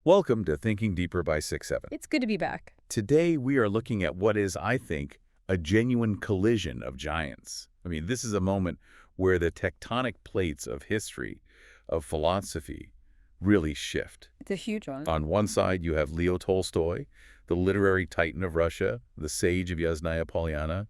Welcome to Thinking Deeper by 6-7. It's good to be back. Today we are looking at what is, I think, a genuine collision of giants. I mean, this is a moment where the tectonic plates of history, of philosophy, really shift. It's a huge one. On one side, you have Leo Tolstoy, the literary titan of Russia, the sage of Yasnaya Polyana.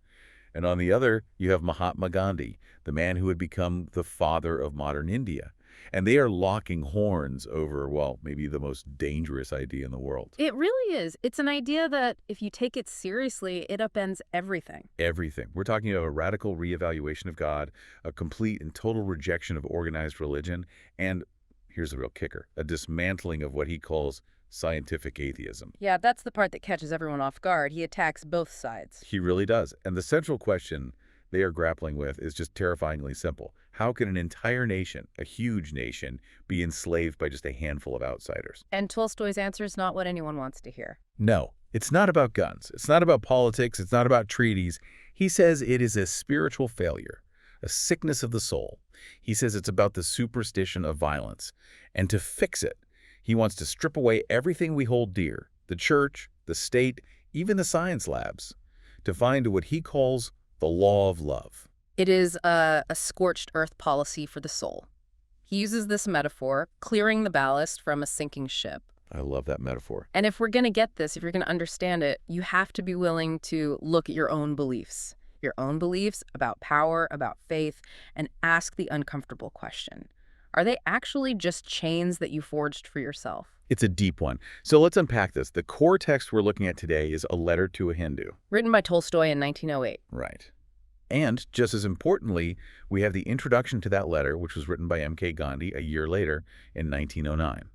And on the other, you have Mahatma Gandhi, the man who had become the father of modern India. And they are locking horns over, well, maybe the most dangerous idea in the world. It really is. It's an idea that if you take it seriously, it upends everything. Everything. We're talking about a radical reevaluation of God, a complete and total rejection of organized religion, and here's the real kicker, a dismantling of what he calls scientific atheism. Yeah, that's the part that catches everyone off guard. He attacks both sides. He really does. And the central question they are grappling with is just terrifyingly simple. How can an entire nation, a huge nation, be enslaved by just a handful of outsiders? And Tolstoy's answer is not what anyone wants to hear. No, it's not about guns. It's not about politics. It's not about treaties. He says it is a spiritual failure, a sickness of the soul. He says it's about the superstition of violence. And to fix it, he wants to strip away everything we hold dear, the church, the state, even the science labs, to find what he calls the law of love. It is a scorched earth policy for the soul. He uses this metaphor, clearing the ballast from a sinking ship. I love that metaphor. And if we're going to get this, if you're going to understand it, you have to be willing to look at your own beliefs about power, about faith, and ask the uncomfortable question. Are they actually just chains that you forged for yourself? It's a deep one. So let's unpack this. The core text we're looking at today is A Letter to a Hindu. Written by Tolstoy in 1908. Right. And just as importantly, we have the introduction to that letter, which was written by M.K. Gandhi a year later in 1909.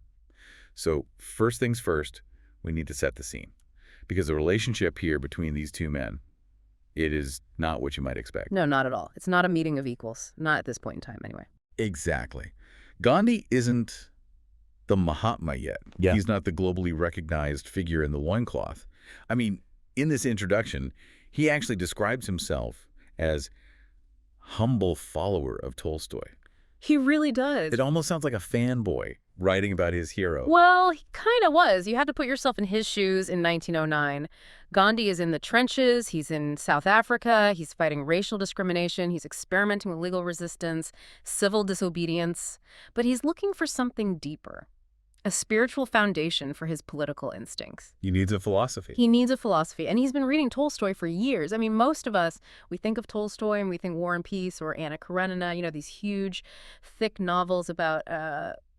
So first things first, we need to set the scene. Because the relationship here between these two men, it is not what you might expect. No, not at all. It's not a meeting of equals. Not at this point in time, anyway. Exactly. Gandhi isn't the Mahatma yet. Yeah. He's not the globally recognized figure in the loincloth. I mean, in this introduction, he actually describes himself as humble follower of Tolstoy. He really does. It almost sounds like a fanboy writing about his hero. Well, he kind of was. You had to put yourself in his shoes in 1909. Gandhi is in the trenches. He's in South Africa. He's fighting racial discrimination. He's experimenting with legal resistance, civil disobedience. But he's looking for something deeper, a spiritual foundation for his political instincts. He needs a philosophy. He needs a philosophy. And he's been reading Tolstoy for years. I mean, most of us, we think of Tolstoy and we think War and Peace or Anna Karenina, these huge, thick novels about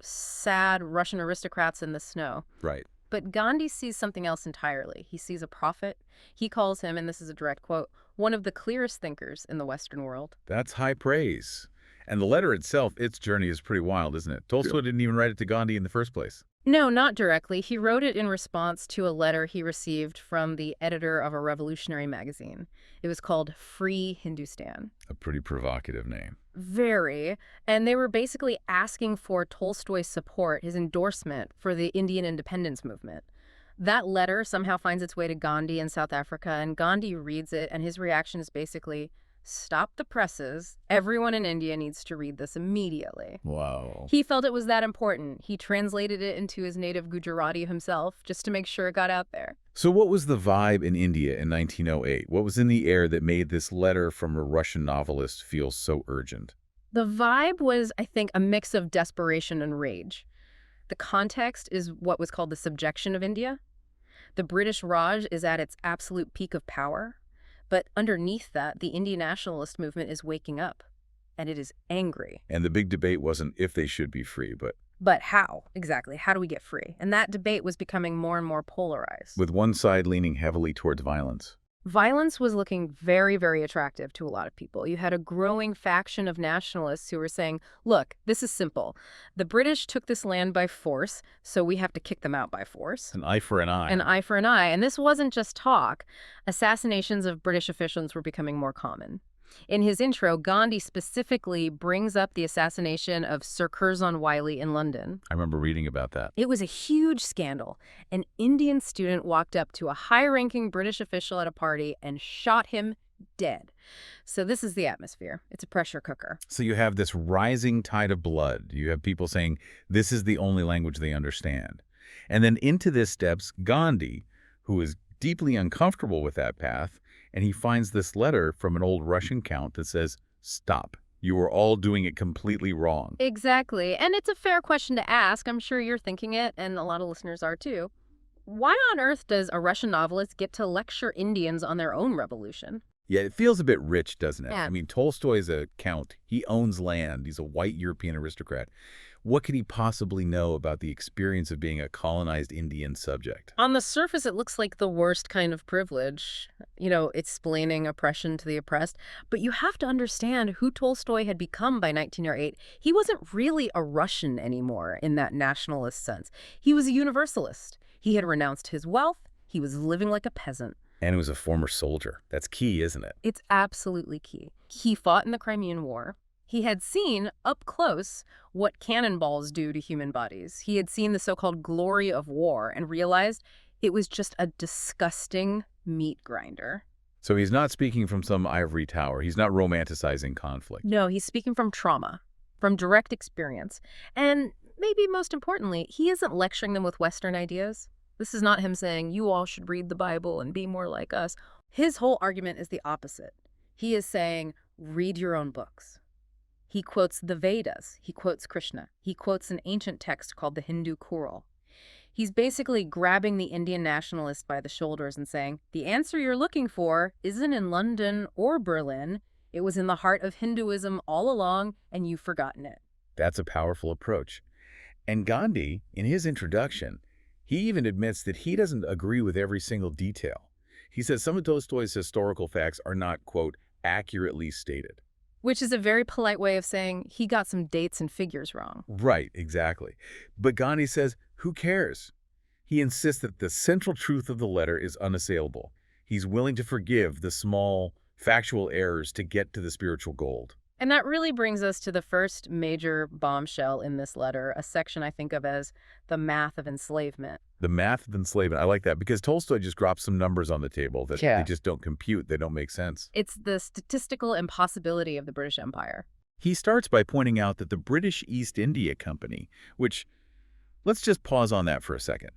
sad Russian aristocrats in the snow. Right. But Gandhi sees something else entirely. He sees a prophet. He calls him, and this is a direct quote, one of the clearest thinkers in the Western world. That's high praise. And the letter itself, its journey is pretty wild, isn't it? Tolstoy didn't even write it to Gandhi in the first place. No, not directly. He wrote it in response to a letter he received from the editor of a revolutionary magazine. It was called Free Hindustan. A pretty provocative name. Very. And they were basically asking for Tolstoy's support, his endorsement for the Indian independence movement. That letter somehow finds its way to Gandhi in South Africa, and Gandhi reads it, and his reaction is basically, stop the presses. Everyone in India needs to read this immediately. Wow. He felt it was that important. He translated it into his native Gujarati himself just to make sure it got out there. So what was the vibe in India in 1908? What was in the air that made this letter from a Russian novelist feel so urgent? The vibe was, I think, a mix of desperation and rage. The context is what was called the subjection of India. The British Raj is at its absolute peak of power. But underneath that, the Indian nationalist movement is waking up, and it is angry. And the big debate wasn't if they should be free, But how, exactly? How do we get free? And that debate was becoming more and more polarized. with one side leaning heavily towards violence. Violence was looking very, very attractive to a lot of people. You had a growing faction of nationalists who were saying, look, this is simple. The British took this land by force, so we have to kick them out by force. An eye for an eye. An eye for an eye. And this wasn't just talk. Assassinations of British officials were becoming more common. In his intro, Gandhi specifically brings up the assassination of Sir Curzon Wyllie in London. I remember reading about that. It was a huge scandal. An Indian student walked up to a high-ranking British official at a party and shot him dead. So this is the atmosphere. It's a pressure cooker. So you have this rising tide of blood. You have people saying this is the only language they understand. And then into this steps Gandhi, who is deeply uncomfortable with that path, and he finds this letter from an old Russian count that says, "Stop. You are all doing it completely wrong." Exactly. And it's a fair question to ask. I'm sure you're thinking it, and a lot of listeners are too. Why on earth does a Russian novelist get to lecture Indians on their own revolution? Yeah, it feels a bit rich, doesn't it? Yeah. I mean, Tolstoy is a count. He owns land. He's a white European aristocrat. What could he possibly know about the experience of being a colonized Indian subject? On the surface, it looks like the worst kind of privilege, explaining oppression to the oppressed. But you have to understand who Tolstoy had become by 1908. He wasn't really a Russian anymore in that nationalist sense. He was a universalist. He had renounced his wealth. He was living like a peasant. And he was a former soldier. That's key, isn't it? It's absolutely key. He fought in the Crimean War. He had seen up close what cannonballs do to human bodies. He had seen the so-called glory of war and realized it was just a disgusting meat grinder. So he's not speaking from some ivory tower. He's not romanticizing conflict. No, he's speaking from trauma, from direct experience. And maybe most importantly, he isn't lecturing them with Western ideas. This is not him saying, you all should read the Bible and be more like us. His whole argument is the opposite. He is saying, read your own books. He quotes the Vedas. He quotes Krishna. He quotes an ancient text called the Hindu Kural. He's basically grabbing the Indian nationalist by the shoulders and saying, the answer you're looking for isn't in London or Berlin. It was in the heart of Hinduism all along, and you've forgotten it. That's a powerful approach. And Gandhi, in his introduction, he even admits that he doesn't agree with every single detail. He says some of Tolstoy's historical facts are not, quote, accurately stated. Which is a very polite way of saying he got some dates and figures wrong. Right, exactly. But Gandhi says, who cares? He insists that the central truth of the letter is unassailable. He's willing to forgive the small, factual errors to get to the spiritual gold. And that really brings us to the first major bombshell in this letter, a section I think of as the math of enslavement. The math of enslavement, I like that, because Tolstoy just drops some numbers on the table that they just don't compute, they don't make sense. It's the statistical impossibility of the British Empire. He starts by pointing out that the British East India Company, which, let's just pause on that for a second.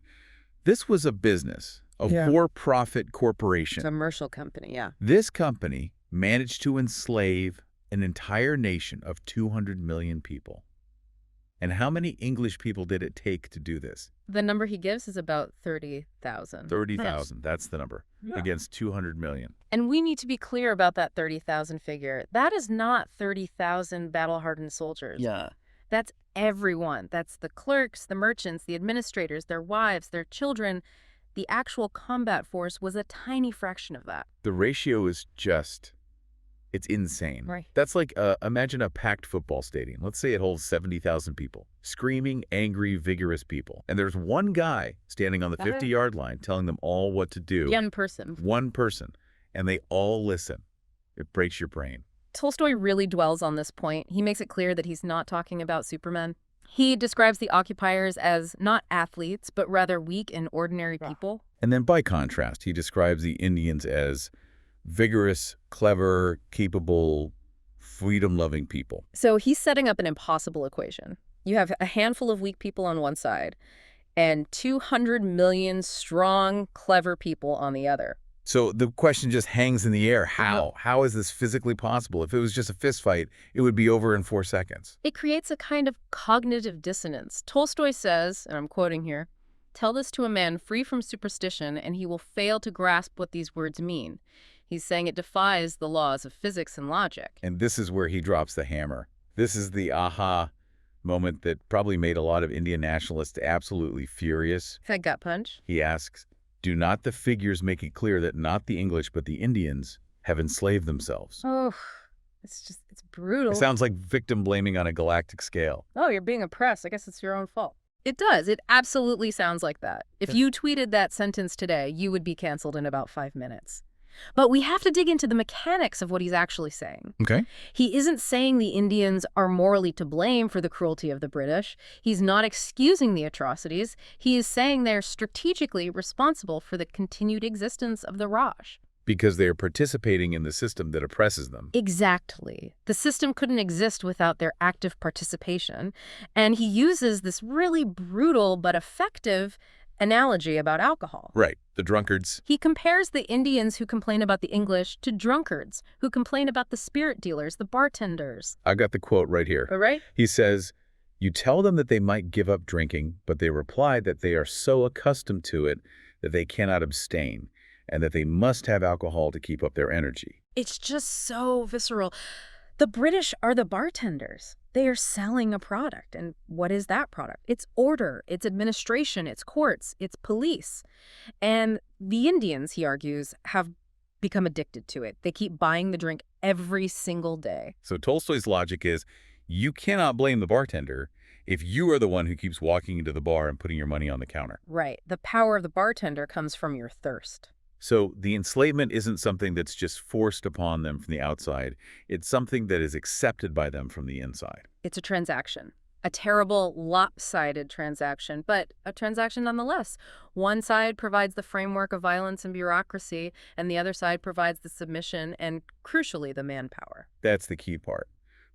This was a business, a for-profit corporation. Commercial company, yeah. This company managed to enslave an entire nation of 200 million people. And how many English people did it take to do this? The number he gives is about 30,000. 30,000, that's the number, against 200 million. And we need to be clear about that 30,000 figure. That is not 30,000 battle-hardened soldiers. Yeah. That's everyone. That's the clerks, the merchants, the administrators, their wives, their children. The actual combat force was a tiny fraction of that. The ratio is just... it's insane. Right. That's like, imagine a packed football stadium. Let's say it holds 70,000 people. Screaming, angry, vigorous people. And there's one guy standing on the 50-yard line telling them all what to do. One person. One person. And they all listen. It breaks your brain. Tolstoy really dwells on this point. He makes it clear that he's not talking about supermen. He describes the occupiers as not athletes, but rather weak and ordinary people. And then by contrast, he describes the Indians as vigorous, clever, capable, freedom-loving people. So he's setting up an impossible equation. You have a handful of weak people on one side and 200 million strong, clever people on the other. So the question just hangs in the air. How? How is this physically possible? If it was just a fist fight, it would be over in 4 seconds. It creates a kind of cognitive dissonance. Tolstoy says, and I'm quoting here, "Tell this to a man free from superstition, and he will fail to grasp what these words mean." He's saying it defies the laws of physics and logic. And this is where he drops the hammer. This is the aha moment that probably made a lot of Indian nationalists absolutely furious. That gut punch. He asks, do not the figures make it clear that not the English but the Indians have enslaved themselves? Oh, it's brutal. It sounds like victim blaming on a galactic scale. Oh, you're being oppressed. I guess it's your own fault. It does. It absolutely sounds like that. If you tweeted that sentence today, you would be canceled in about 5 minutes. But we have to dig into the mechanics of what he's actually saying. Okay. He isn't saying the Indians are morally to blame for the cruelty of the British. He's not excusing the atrocities. He is saying they're strategically responsible for the continued existence of the Raj. Because they are participating in the system that oppresses them. Exactly. The system couldn't exist without their active participation. And he uses this really brutal but effective analogy about alcohol. Right, the drunkards. He compares the Indians who complain about the English to drunkards who complain about the spirit dealers, the bartenders. I got the quote right here. All right? He says, "You tell them that they might give up drinking, but they reply that they are so accustomed to it that they cannot abstain, and that they must have alcohol to keep up their energy." It's just so visceral. The British are the bartenders. They are selling a product. And what is that product? It's order, it's administration, it's courts, it's police. And the Indians, he argues, have become addicted to it. They keep buying the drink every single day. So Tolstoy's logic is, you cannot blame the bartender if you are the one who keeps walking into the bar and putting your money on the counter. Right. The power of the bartender comes from your thirst. So the enslavement isn't something that's just forced upon them from the outside. It's something that is accepted by them from the inside. It's a transaction. A terrible, lopsided transaction, but a transaction nonetheless. One side provides the framework of violence and bureaucracy, and the other side provides the submission and, crucially, the manpower. That's the key part.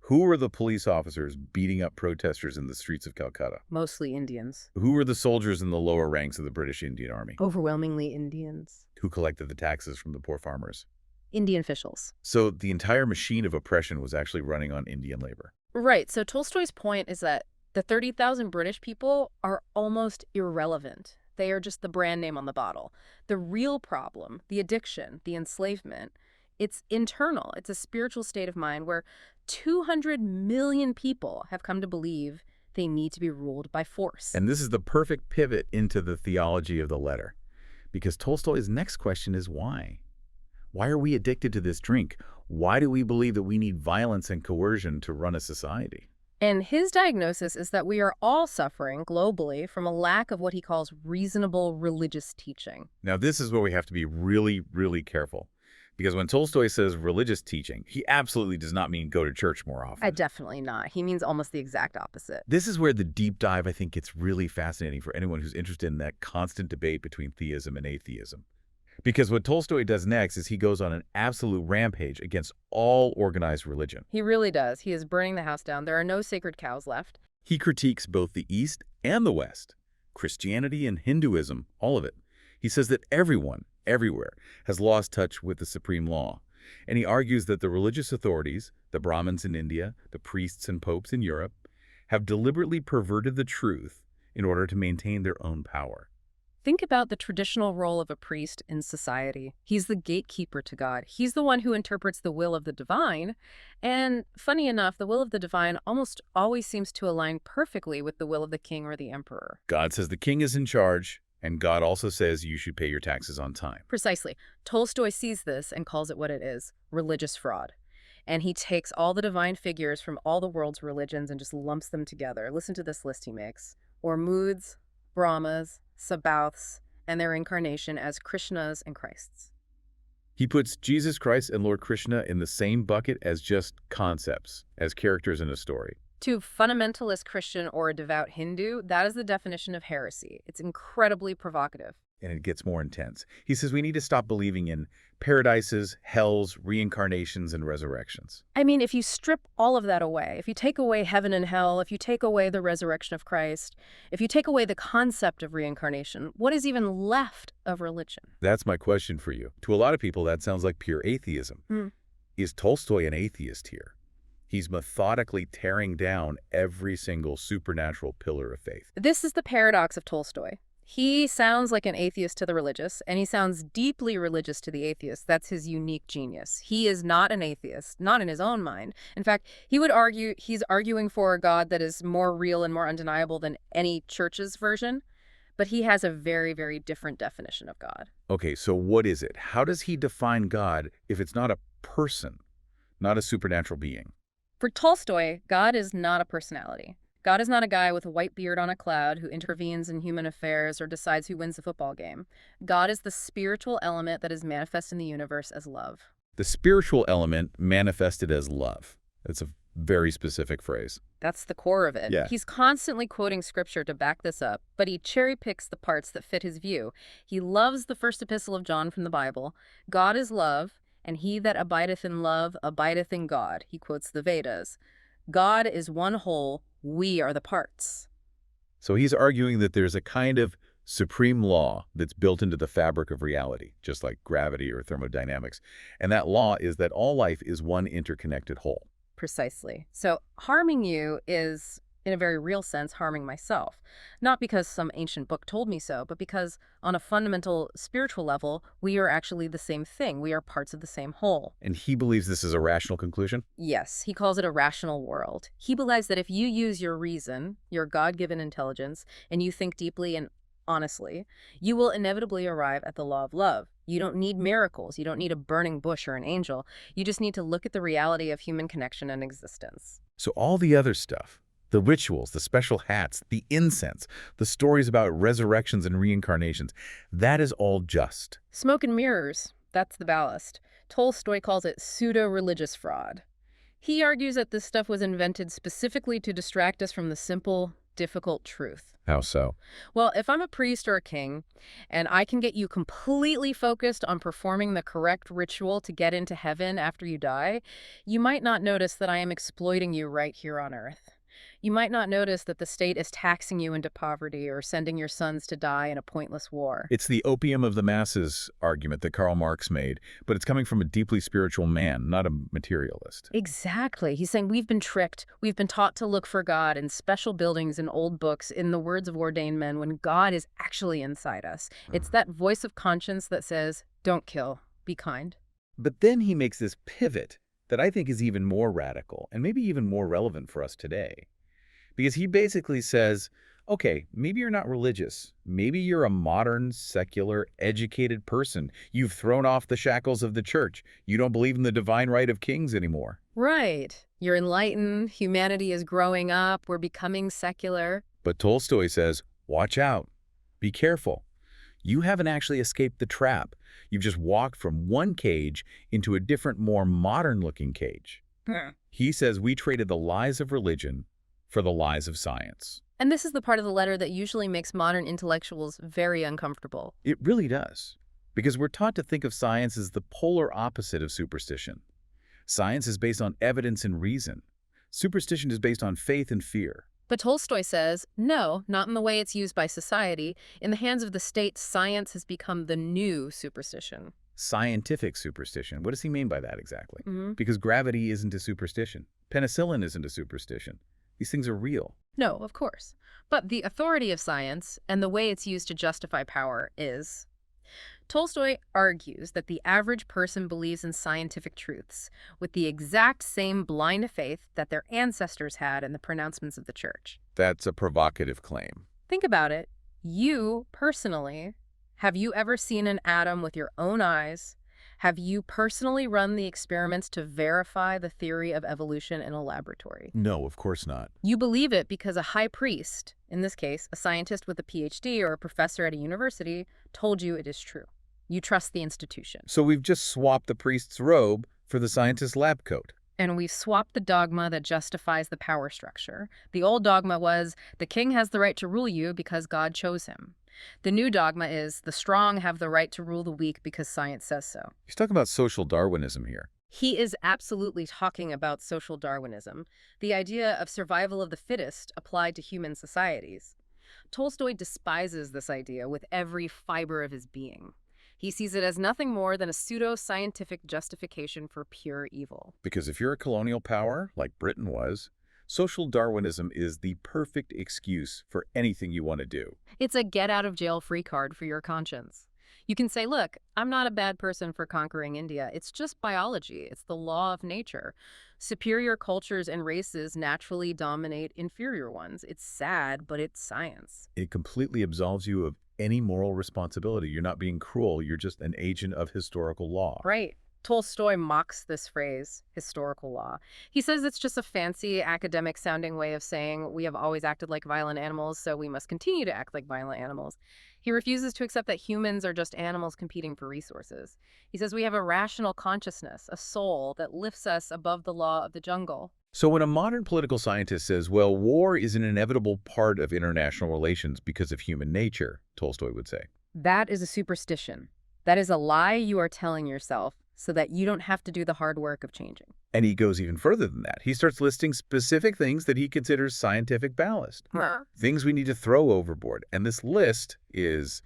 Who were the police officers beating up protesters in the streets of Calcutta? Mostly Indians. Who were the soldiers in the lower ranks of the British Indian Army? Overwhelmingly Indians. Who collected the taxes from the poor farmers? Indian officials. So the entire machine of oppression was actually running on Indian labor. Right. So Tolstoy's point is that the 30,000 British people are almost irrelevant. They are just the brand name on the bottle. The real problem, the addiction, the enslavement, it's internal. It's a spiritual state of mind where 200 million people have come to believe they need to be ruled by force. And this is the perfect pivot into the theology of the letter. Because Tolstoy's next question is why? Why are we addicted to this drink? Why do we believe that we need violence and coercion to run a society? And his diagnosis is that we are all suffering globally from a lack of what he calls reasonable religious teaching. Now, this is where we have to be really, really careful. Because when Tolstoy says religious teaching, he absolutely does not mean go to church more often. Definitely not. He means almost the exact opposite. This is where the deep dive, I think, gets really fascinating for anyone who's interested in that constant debate between theism and atheism. Because what Tolstoy does next is he goes on an absolute rampage against all organized religion. He really does. He is burning the house down. There are no sacred cows left. He critiques both the East and the West, Christianity and Hinduism, all of it. He says that everyone, everywhere, has lost touch with the supreme law. And he argues that the religious authorities, the Brahmins in India, the priests and popes in Europe, have deliberately perverted the truth in order to maintain their own power. Think about the traditional role of a priest in society. He's the gatekeeper to God. He's the one who interprets the will of the divine. And funny enough, the will of the divine almost always seems to align perfectly with the will of the king or the emperor. God says the king is in charge, and God also says you should pay your taxes on time. Precisely. Tolstoy sees this and calls it what it is, religious fraud. And he takes all the divine figures from all the world's religions and just lumps them together. Listen to this list he makes. Ormuds, Brahmas, Sabaoths, and their incarnation as Krishnas and Christs. He puts Jesus Christ and Lord Krishna in the same bucket as just concepts, as characters in a story. To fundamentalist Christian or a devout Hindu, that is the definition of heresy. It's incredibly provocative. And it gets more intense. He says we need to stop believing in paradises, hells, reincarnations, and resurrections. I mean, if you strip all of that away, if you take away heaven and hell, if you take away the resurrection of Christ, if you take away the concept of reincarnation, what is even left of religion? That's my question for you. To a lot of people, that sounds like pure atheism. Is Tolstoy an atheist here? He's methodically tearing down every single supernatural pillar of faith. This is the paradox of Tolstoy. He sounds like an atheist to the religious, and he sounds deeply religious to the atheist. That's his unique genius. He is not an atheist, not in his own mind. In fact, he would argue he's arguing for a God that is more real and more undeniable than any church's version, but he has a very, very different definition of God. Okay, so what is it? How does he define God if it's not a person, not a supernatural being? For Tolstoy, God is not a personality. God is not a guy with a white beard on a cloud who intervenes in human affairs or decides who wins the football game. God is the spiritual element that is manifest in the universe as love. The spiritual element manifested as love. That's a Very specific phrase. That's the core of it. Yeah. He's constantly quoting scripture to back this up, but he cherry picks the parts that fit his view. He loves the first epistle of John from the Bible. God is love, and he that abideth in love abideth in God. He quotes the Vedas. God is one whole, we are the parts. So he's arguing that there's a kind of supreme law that's built into the fabric of reality, just like gravity or thermodynamics. And that law is that all life is one interconnected whole. Precisely. So harming you is, in a very real sense, harming myself. Not because some ancient book told me so, but because on a fundamental spiritual level, we are actually the same thing. We are parts of the same whole. And he believes this is a rational conclusion? Yes, he calls it a rational world. He believes that if you use your reason, your God-given intelligence, and you think deeply and honestly, you will inevitably arrive at the law of love. You don't need miracles. You don't need a burning bush or an angel. You just need to look at the reality of human connection and existence. So all the other stuff, the rituals, the special hats, the incense, the stories about resurrections and reincarnations, that is all just. Smoke and mirrors, that's the ballast. Tolstoy calls it pseudo-religious fraud. He argues that this stuff was invented specifically to distract us from the simple, difficult truth. How so? Well, if I'm a priest or a king, and I can get you completely focused on performing the correct ritual to get into heaven after you die, you might not notice that I am exploiting you right here on earth. You might not notice that the state is taxing you into poverty or sending your sons to die in a pointless war. It's the opium of the masses argument that Karl Marx made, but it's coming from a deeply spiritual man, not a materialist. Exactly. He's saying we've been tricked. We've been taught to look for God in special buildings and old books, in the words of ordained men, when God is actually inside us. It's that voice of conscience that says, don't kill, be kind. But then he makes this pivot that I think is even more radical and maybe even more relevant for us today. Because he basically says, okay, maybe you're not religious. Maybe you're a modern, secular, educated person. You've thrown off the shackles of the church. You don't believe in the divine right of kings anymore. Right. You're enlightened. Humanity is growing up. We're becoming secular. But Tolstoy says, watch out. Be careful. You haven't actually escaped the trap. You've just walked from one cage into a different, more modern-looking cage. He says we traded the lies of religion for the lies of science. And this is the part of the letter that usually makes modern intellectuals very uncomfortable. It really does. Because we're taught to think of science as the polar opposite of superstition. Science is based on evidence and reason. Superstition is based on faith and fear. But Tolstoy says, no, not in the way it's used by society. In the hands of the state, science has become the new superstition. Scientific superstition. What does he mean by that exactly? Because gravity isn't a superstition. Penicillin isn't a superstition. These things are real. No, of course. But the authority of science and the way it's used to justify power is. Tolstoy argues that the average person believes in scientific truths with the exact same blind faith that their ancestors had in the pronouncements of the church. That's a provocative claim. Think about it. You, personally, have you ever seen an atom with your own eyes? Have you personally run the experiments to verify the theory of evolution in a laboratory? No, of course not. You believe it because a high priest, in this case, a scientist with a PhD or a professor at a university, told you it is true. You trust the institution. So we've just swapped the priest's robe for the scientist's lab coat. And we've swapped the dogma that justifies the power structure. The old dogma was, the king has the right to rule you because God chose him. The new dogma is, the strong have the right to rule the weak because science says so. He's talking about social Darwinism here. He is absolutely talking about social Darwinism, the idea of survival of the fittest applied to human societies. Tolstoy despises this idea with every fiber of his being. He sees it as nothing more than a pseudo-scientific justification for pure evil. Because if you're a colonial power, like Britain was, social Darwinism is the perfect excuse for anything you want to do. It's a get-out-of-jail-free card for your conscience. You can say, look, I'm not a bad person for conquering India. It's just biology. It's the law of nature. Superior cultures and races naturally dominate inferior ones. It's sad, but it's science. It completely absolves you of any moral responsibility. You're not being cruel. You're just an agent of historical law. Right. Tolstoy mocks this phrase, historical law. He says it's just a fancy academic-sounding way of saying we have always acted like violent animals, so we must continue to act like violent animals. He refuses to accept that humans are just animals competing for resources. He says we have a rational consciousness, a soul that lifts us above the law of the jungle. So when a modern political scientist says, well, war is an inevitable part of international relations because of human nature, Tolstoy would say. That is a superstition. That is a lie you are telling yourself so that you don't have to do the hard work of changing. And he goes even further than that. He starts listing specific things that he considers scientific ballast, things we need to throw overboard. And this list is,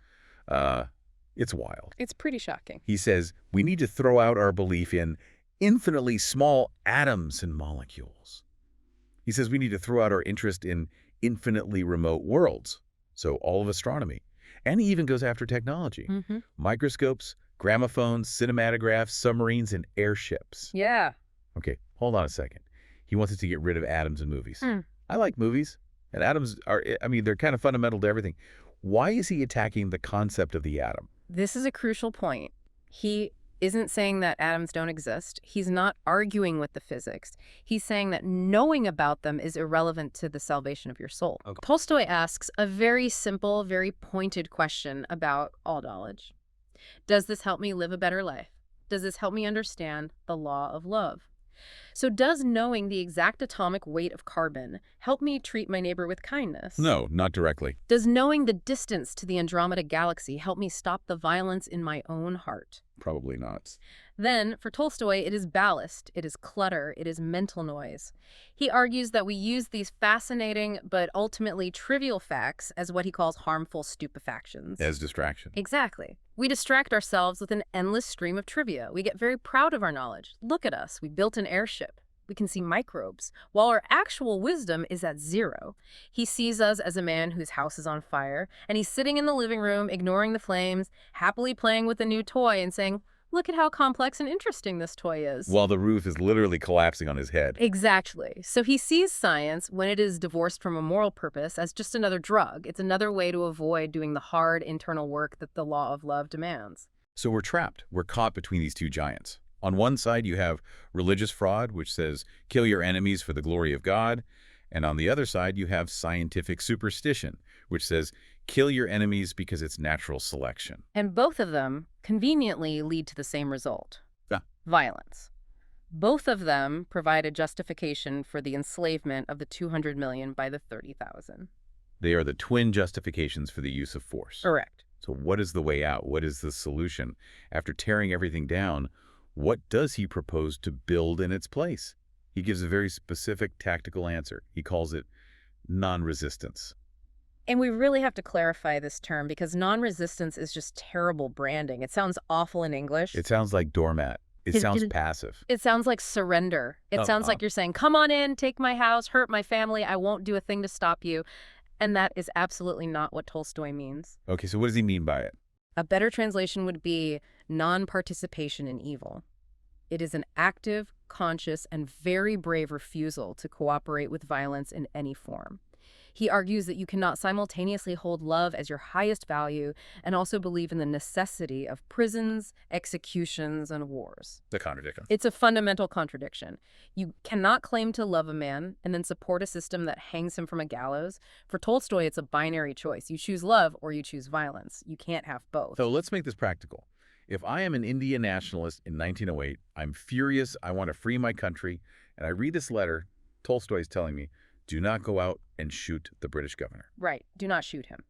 it's wild. It's pretty shocking. He says we need to throw out our belief in infinitely small atoms and molecules. He says we need to throw out our interest in infinitely remote worlds, so all of astronomy. And he even goes after technology. Microscopes, gramophones, cinematographs, submarines, and airships. Yeah. Okay, hold on a second. He wants us to get rid of atoms in movies. I like movies, and atoms are, I mean, they're kind of fundamental to everything. Why is he attacking the concept of the atom? This is a crucial point. He isn't saying that atoms don't exist. He's not arguing with the physics. He's saying that knowing about them is irrelevant to the salvation of your soul. Okay. Tolstoy asks a very simple, very pointed question about all knowledge. Does this help me live a better life? Does this help me understand the law of love? So does knowing the exact atomic weight of carbon help me treat my neighbor with kindness? No, not directly. Does knowing the distance to the Andromeda galaxy help me stop the violence in my own heart? Probably not. Then, for Tolstoy, it is ballast, it is clutter, it is mental noise. He argues that we use these fascinating but ultimately trivial facts as what he calls harmful stupefactions. As distraction. Exactly. We distract ourselves with an endless stream of trivia. We get very proud of our knowledge. Look at us, we built an airship. We can see microbes, while our actual wisdom is at zero. He sees us as a man whose house is on fire, and he's sitting in the living room, ignoring the flames, happily playing with a new toy and saying, look at how complex and interesting this toy is. While the roof is literally collapsing on his head. Exactly. So he sees science, when it is divorced from a moral purpose, as just another drug. It's another way to avoid doing the hard internal work that the law of love demands. So we're trapped. We're caught between these two giants. On one side, you have religious fraud, which says, kill your enemies for the glory of God. And on the other side, you have scientific superstition, which says, kill your enemies because it's natural selection. And both of them conveniently lead to the same result. Yeah. Violence. Both of them provide a justification for the enslavement of the 200 million by the 30,000. They are the twin justifications for the use of force. Correct. So what is the way out? What is the solution? After tearing everything down, what does he propose to build in its place? He gives a very specific tactical answer. He calls it non-resistance. And we really have to clarify this term because non-resistance is just terrible branding. It sounds awful in English. It sounds like doormat. It sounds passive. It sounds like surrender. It sounds like you're saying, come on in, take my house, hurt my family. I won't do a thing to stop you. And that is absolutely not what Tolstoy means. Okay, so what does he mean by it? A better translation would be non-participation in evil. It is an active, conscious, and very brave refusal to cooperate with violence in any form. He argues that you cannot simultaneously hold love as your highest value and also believe in the necessity of prisons, executions, and wars. The contradiction. It's a fundamental contradiction. You cannot claim to love a man and then support a system that hangs him from a gallows. For Tolstoy, it's a binary choice. You choose love or you choose violence. You can't have both. So let's make this practical. If I am an Indian nationalist in 1908, I'm furious, I want to free my country, and I read this letter, Tolstoy is telling me, do not go out and shoot the British governor. Right. Do not shoot him.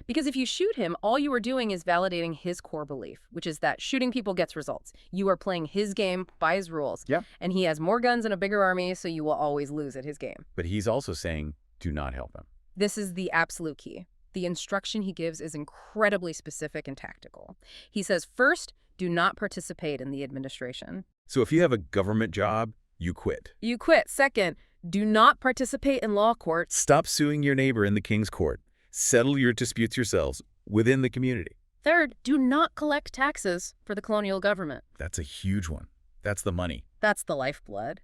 Because if you shoot him, all you are doing is validating his core belief, which is that shooting people gets results. You are playing his game by his rules. Yeah. And he has more guns and a bigger army, so you will always lose at his game. But he's also saying, do not help him. This is the absolute key. The instruction he gives is incredibly specific and tactical. He says, first, do not participate in the administration. So if you have a government job, you quit. You quit. Second, do not participate in law courts. Stop suing your neighbor in the king's court. Settle your disputes yourselves within the community. Third, do not collect taxes for the colonial government. That's a huge one. That's the money. That's the lifeblood.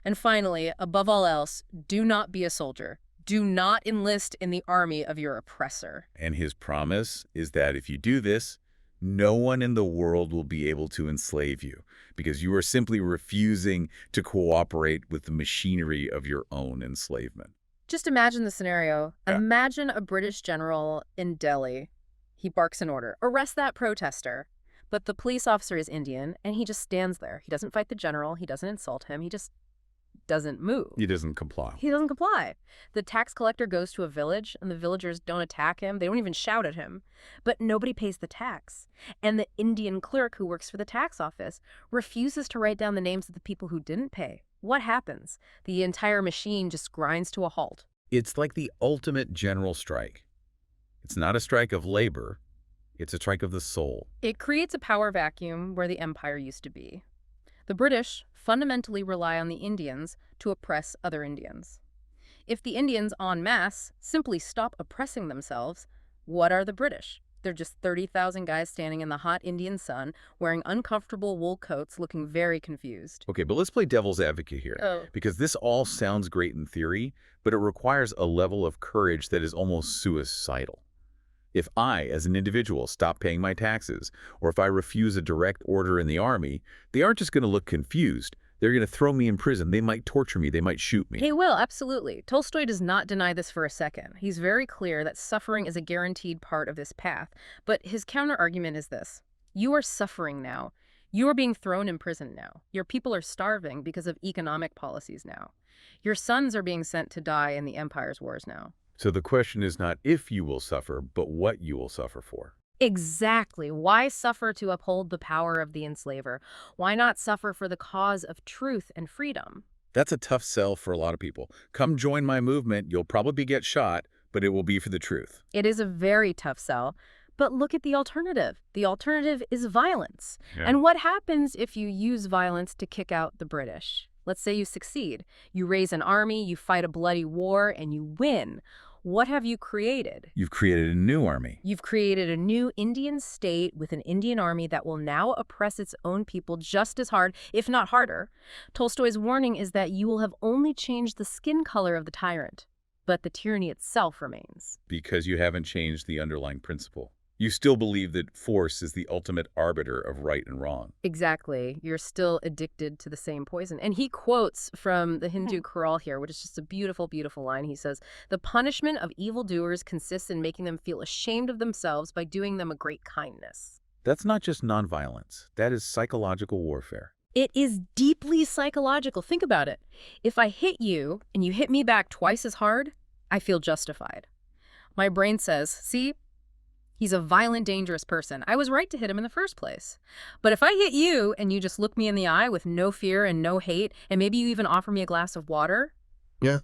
And finally, above all else, do not be a soldier. Do not enlist in the army of your oppressor. And his promise is that if you do this, no one in the world will be able to enslave you because you are simply refusing to cooperate with the machinery of your own enslavement. Just imagine the scenario. Yeah. Imagine a British general in Delhi. He barks an order, arrest that protester. But the police officer is Indian, and he just stands there. He doesn't fight the general. He doesn't insult him. He just doesn't move. He doesn't comply. He doesn't comply. The tax collector goes to a village, and the villagers don't attack him. They don't even shout at him. But nobody pays the tax. And the Indian clerk who works for the tax office refuses to write down the names of the people who didn't pay. What happens? The entire machine just grinds to a halt. It's like the ultimate general strike. It's not a strike of labor. It's a strike of the soul. It creates a power vacuum where the empire used to be. The British fundamentally rely on the Indians to oppress other Indians. If the Indians en masse simply stop oppressing themselves, what are the British? They're just 30,000 guys standing in the hot Indian sun, wearing uncomfortable wool coats, looking very confused. Okay, but let's play devil's advocate here. Oh. Because this all sounds great in theory, but it requires a level of courage that is almost suicidal. If I, as an individual, stop paying my taxes, or if I refuse a direct order in the army, they aren't just going to look confused. They're going to throw me in prison. They might torture me. They might shoot me. They will, absolutely. Tolstoy does not deny this for a second. He's very clear that suffering is a guaranteed part of this path. But his counter-argument is this. You are suffering now. You are being thrown in prison now. Your people are starving because of economic policies now. Your sons are being sent to die in the empire's wars now. So the question is not if you will suffer, but what you will suffer for. Exactly. Why suffer to uphold the power of the enslaver? Why not suffer for the cause of truth and freedom? That's a tough sell for a lot of people. Come join my movement. You'll probably get shot, but it will be for the truth. It is a very tough sell. But look at the alternative. The alternative is violence. Yeah. And what happens if you use violence to kick out the British? Let's say you succeed. You raise an army, you fight a bloody war, and you win. What have you created? You've created a new army. You've created a new Indian state with an Indian army that will now oppress its own people just as hard, if not harder. Tolstoy's warning is that you will have only changed the skin color of the tyrant, but the tyranny itself remains. Because you haven't changed the underlying principle. You still believe that force is the ultimate arbiter of right and wrong. Exactly. You're still addicted to the same poison. And he quotes from the Hindu chorale here, which is just a beautiful, beautiful line. He says, "The punishment of evildoers consists in making them feel ashamed of themselves by doing them a great kindness." That's not just nonviolence. That is psychological warfare. It is deeply psychological. Think about it. If I hit you and you hit me back twice as hard, I feel justified. My brain says, see, he's a violent, dangerous person. I was right to hit him in the first place. But if I hit you and you just look me in the eye with no fear and no hate, and maybe you even offer me a glass of water,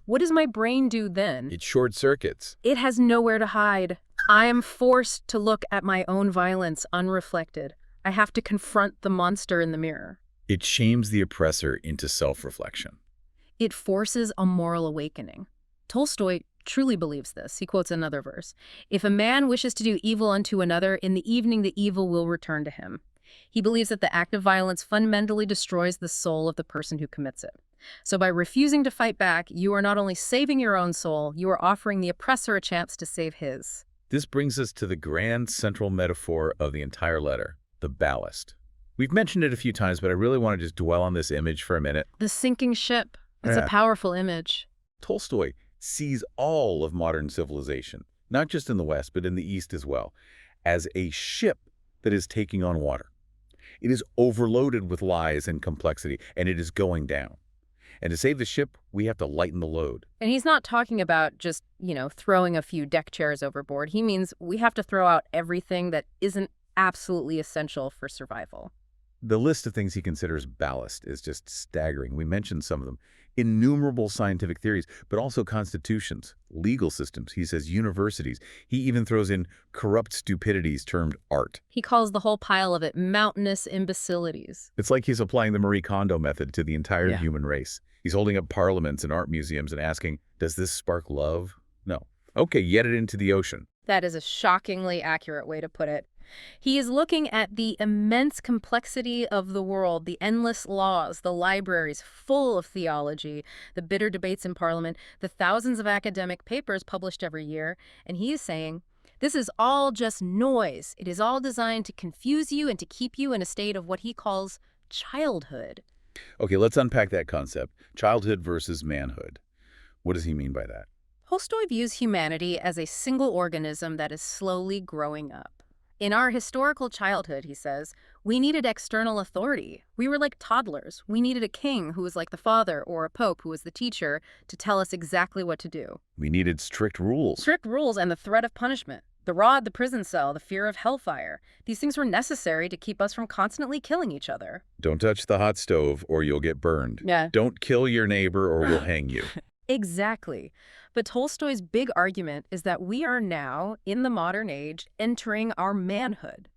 what does my brain do then? It short circuits. It has nowhere to hide. I am forced to look at my own violence unreflected. I have to confront the monster in the mirror. It shames the oppressor into self-reflection. It forces a moral awakening. Tolstoy truly believes this. He quotes another verse. "If a man wishes to do evil unto another, in the evening the evil will return to him." He believes that the act of violence fundamentally destroys the soul of the person who commits it. So by refusing to fight back, you are not only saving your own soul, you are offering the oppressor a chance to save his. This brings us to the grand central metaphor of the entire letter, the ballast. We've mentioned it a few times, but I really want to just dwell on this image for a minute. The sinking ship. It's Yeah. a powerful image. Tolstoy sees all of modern civilization, not just in the West, but in the East as well, as a ship that is taking on water. It is overloaded with lies and complexity, and it is going down. And to save the ship, we have to lighten the load. And he's not talking about just, throwing a few deck chairs overboard. He means we have to throw out everything that isn't absolutely essential for survival. The list of things he considers ballast is just staggering. We mentioned some of them. Innumerable scientific theories, but also constitutions, legal systems. He says universities. He even throws in corrupt stupidities termed art. He calls the whole pile of it mountainous imbecilities. It's like he's applying the Marie Kondo method to the entire human race. He's holding up parliaments and art museums and asking, does this spark love? No. Okay, get it into the ocean. That is a shockingly accurate way to put it. He is looking at the immense complexity of the world, the endless laws, the libraries full of theology, the bitter debates in Parliament, the thousands of academic papers published every year, and he is saying, this is all just noise. It is all designed to confuse you and to keep you in a state of what he calls childhood. Okay, let's unpack that concept. Childhood versus manhood. What does he mean by that? Tolstoy views humanity as a single organism that is slowly growing up. In our historical childhood, he says, we needed external authority. We were like toddlers. We needed a king who was like the father or a pope who was the teacher to tell us exactly what to do. We needed strict rules. Strict rules and the threat of punishment. The rod, the prison cell, the fear of hellfire. These things were necessary to keep us from constantly killing each other. Don't touch the hot stove or you'll get burned. Yeah. Don't kill your neighbor or we'll hang you. Exactly. But Tolstoy's big argument is that we are now, in the modern age, entering our manhood.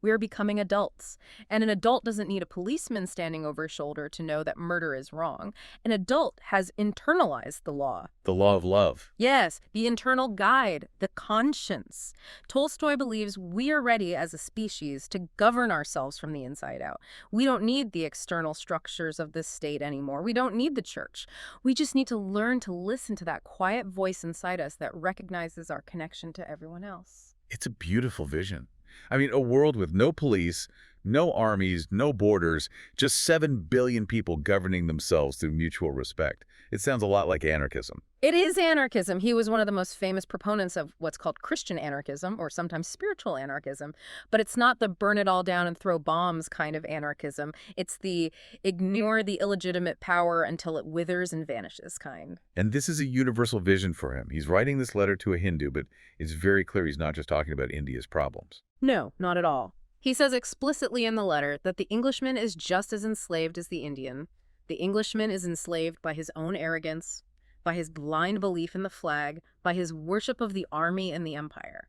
We are becoming adults. And an adult doesn't need a policeman standing over his shoulder to know that murder is wrong. An adult has internalized the law. The law of love. Yes, the internal guide, the conscience. Tolstoy believes we are ready as a species to govern ourselves from the inside out. We don't need the external structures of this state anymore. We don't need the church. We just need to learn to listen to that quiet voice inside us that recognizes our connection to everyone else. It's a beautiful vision. I mean, a world with no police, no armies, no borders, just 7 billion people governing themselves through mutual respect. It sounds a lot like anarchism. It is anarchism. He was one of the most famous proponents of what's called Christian anarchism, or sometimes spiritual anarchism. But it's not the burn it all down and throw bombs kind of anarchism. It's the ignore the illegitimate power until it withers and vanishes kind. And this is a universal vision for him. He's writing this letter to a Hindu, but it's very clear he's not just talking about India's problems. No, not at all. He says explicitly in the letter that the Englishman is just as enslaved as the Indian. The Englishman is enslaved by his own arrogance, by his blind belief in the flag, by his worship of the army and the empire.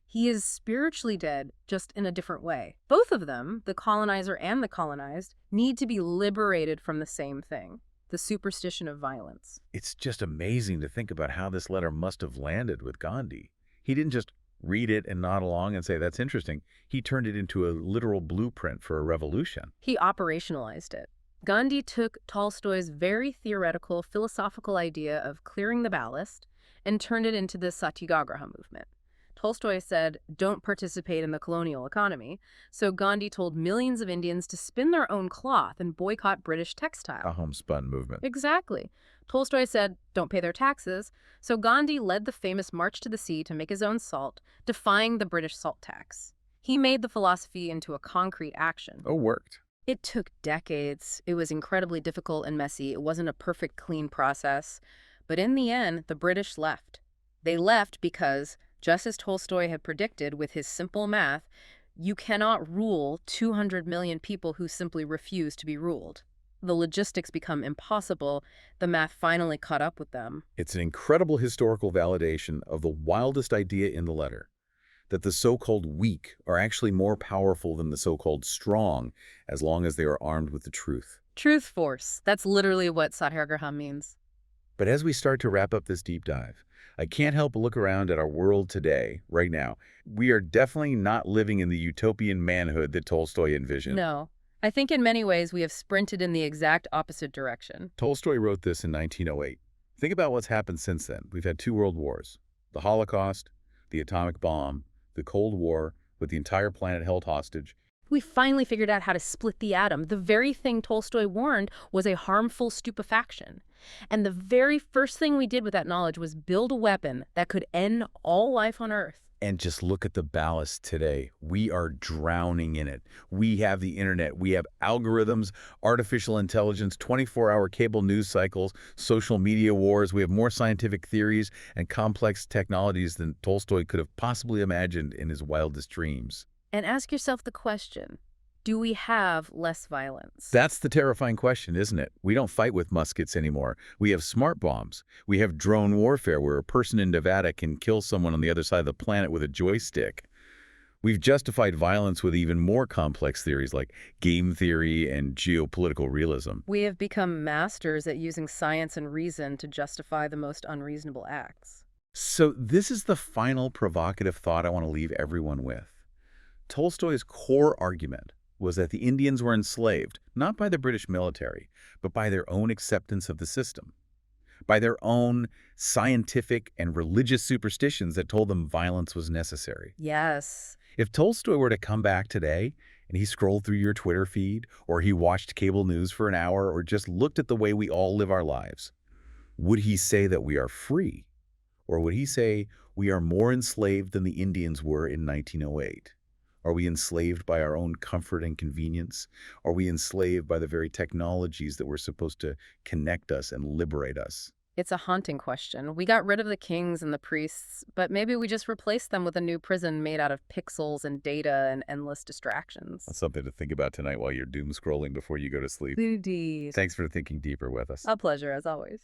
He is spiritually dead, just in a different way. Both of them, the colonizer and the colonized, need to be liberated from the same thing, the superstition of violence. It's just amazing to think about how this letter must have landed with Gandhi. He didn't just read it and nod along and say, that's interesting. He turned it into a literal blueprint for a revolution. He operationalized it. Gandhi took Tolstoy's very theoretical, philosophical idea of clearing the ballast and turned it into the Satyagraha movement. Tolstoy said, don't participate in the colonial economy, so Gandhi told millions of Indians to spin their own cloth and boycott British textile. A homespun movement. Exactly. Tolstoy said, don't pay their taxes, so Gandhi led the famous March to the Sea to make his own salt, defying the British salt tax. He made the philosophy into a concrete action. Oh, worked. It took decades. It was incredibly difficult and messy. It wasn't a perfect, clean process. But in the end, the British left. They left because, just as Tolstoy had predicted with his simple math, you cannot rule 200 million people who simply refuse to be ruled. The logistics become impossible. The math finally caught up with them. It's an incredible historical validation of the wildest idea in the letter, that the so-called weak are actually more powerful than the so-called strong, as long as they are armed with the truth. Truth force. That's literally what Satyagraha means. But as we start to wrap up this deep dive, I can't help but look around at our world today, right now. We are definitely not living in the utopian manhood that Tolstoy envisioned. No. I think in many ways we have sprinted in the exact opposite direction. Tolstoy wrote this in 1908. Think about what's happened since then. We've had 2 world wars, the Holocaust, the atomic bomb, the Cold War, with the entire planet held hostage. We finally figured out how to split the atom. The very thing Tolstoy warned was a harmful stupefaction. And the very first thing we did with that knowledge was build a weapon that could end all life on Earth. And just look at the ballast today. We are drowning in it. We have the internet. We have algorithms, artificial intelligence, 24-hour cable news cycles, social media wars. We have more scientific theories and complex technologies than Tolstoy could have possibly imagined in his wildest dreams. And ask yourself the question, do we have less violence? That's the terrifying question, isn't it? We don't fight with muskets anymore. We have smart bombs. We have drone warfare where a person in Nevada can kill someone on the other side of the planet with a joystick. We've justified violence with even more complex theories like game theory and geopolitical realism. We have become masters at using science and reason to justify the most unreasonable acts. So this is the final provocative thought I want to leave everyone with. Tolstoy's core argument was that the Indians were enslaved, not by the British military, but by their own acceptance of the system, by their own scientific and religious superstitions that told them violence was necessary. Yes. If Tolstoy were to come back today and he scrolled through your Twitter feed, or he watched cable news for an hour, or just looked at the way we all live our lives, would he say that we are free? Or would he say we are more enslaved than the Indians were in 1908? Are we enslaved by our own comfort and convenience? Are we enslaved by the very technologies that were supposed to connect us and liberate us? It's a haunting question. We got rid of the kings and the priests, but maybe we just replaced them with a new prison made out of pixels and data and endless distractions. That's something to think about tonight while you're doom scrolling before you go to sleep. Indeed. Thanks for thinking deeper with us. A pleasure, as always.